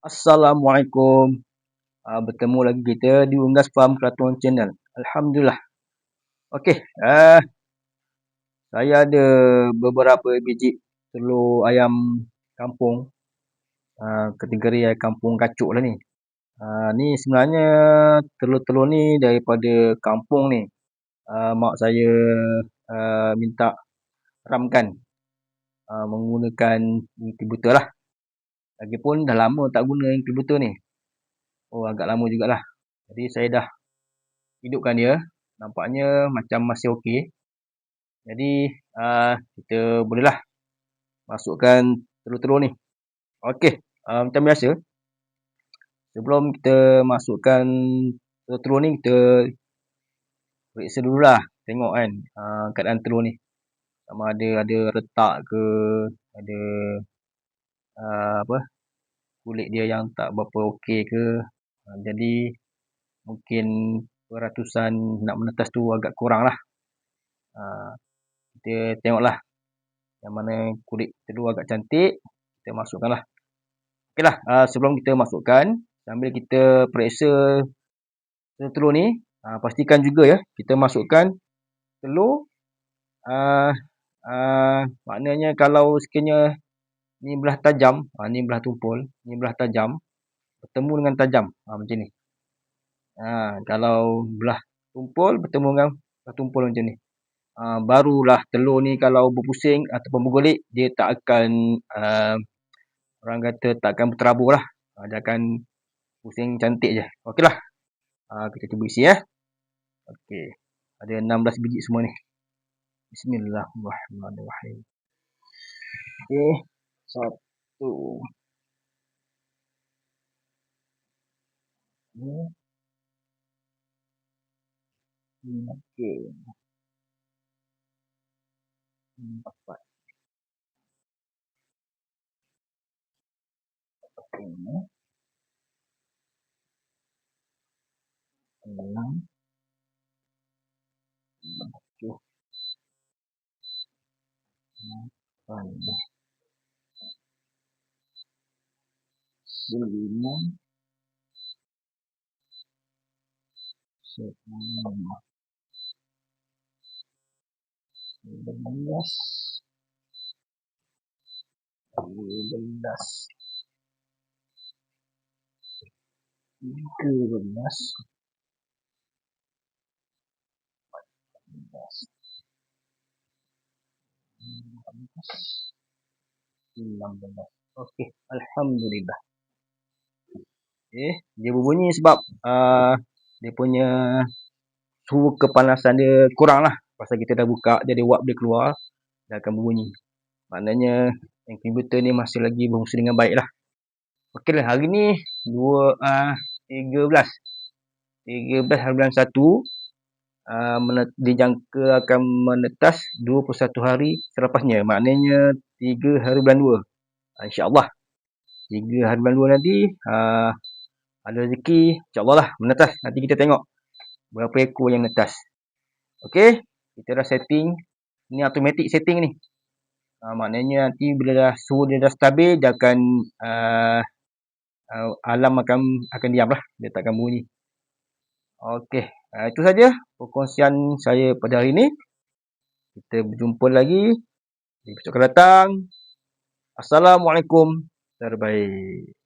Assalamualaikum. Bertemu lagi kita di Unggas Farm Keraton Channel. Alhamdulillah. Okey, saya ada beberapa biji telur ayam kampung. Kategori ayam kampung kacuk lah ni. Ni sebenarnya telur-telur ni daripada kampung ni. Mak saya minta ramkan menggunakan inkubator lah. Lagipun dah lama tak guna inkubator ni. Agak lama jugalah. Jadi saya dah hidupkan dia. Nampaknya macam masih okey. Jadi kita bolehlah masukkan telur-telur ni. Okey, macam biasa. Sebelum kita masukkan telur-telur ni, kita periksa dululah. Tengok kan keadaan telur ni. Sama ada retak ke, ada kulit dia yang tak berapa okey ke. Jadi mungkin peratusan nak menetas tu agak kurang lah. Kita tengoklah yang mana kulit telur agak cantik, kita masukkanlah. Okeylah, sebelum kita masukkan, sambil kita periksa telur ni, pastikan juga ya, kita masukkan telur, maknanya kalau sekiranya ni belah tajam, ni belah tumpul, ni belah tajam, bertemu dengan tajam, macam ni. Kalau belah tumpul, bertemu dengan belah tumpul macam ni. Barulah telur ni kalau berpusing ataupun bergolek, dia tak akan orang kata tak akan berterabur lah. Dia akan pusing cantik je. Okeylah. Kita cuba isi ya. Okey. Ada 16 biji semua ni. Bismillahirrahmanirrahim. Okey. 1. Okey. 4. Okey. 6. 7. 8. 9. 10. 11. 12. 13. 16. Okey, alhamdulillah. Dia berbunyi sebab dia punya suhu kepanasan dia kurang lah. Pasal kita dah buka, jadi wap dia keluar, dia akan berbunyi. Maknanya inkubator ni masih lagi berfungsi dengan baik lah. Okeylah, hari ni 13 hari bulan 1, dijangka akan menetas 21 hari selepasnya. Maknanya 3 hari bulan 2. InsyaAllah 3 hari bulan 2 nanti ada rezeki, insyaAllah lah menetas. Nanti kita tengok berapa ekor yang menetas. Okey, kita dah setting. Ni automatic setting ni. Maknanya nanti bila dah suhu dia dah stabil, dia akan alam akan diam lah. Dia tak akan bunyi. Okey, itu saja perkongsian saya pada hari ini. Kita berjumpa lagi di episod akan datang. Assalamualaikum. Terbaik.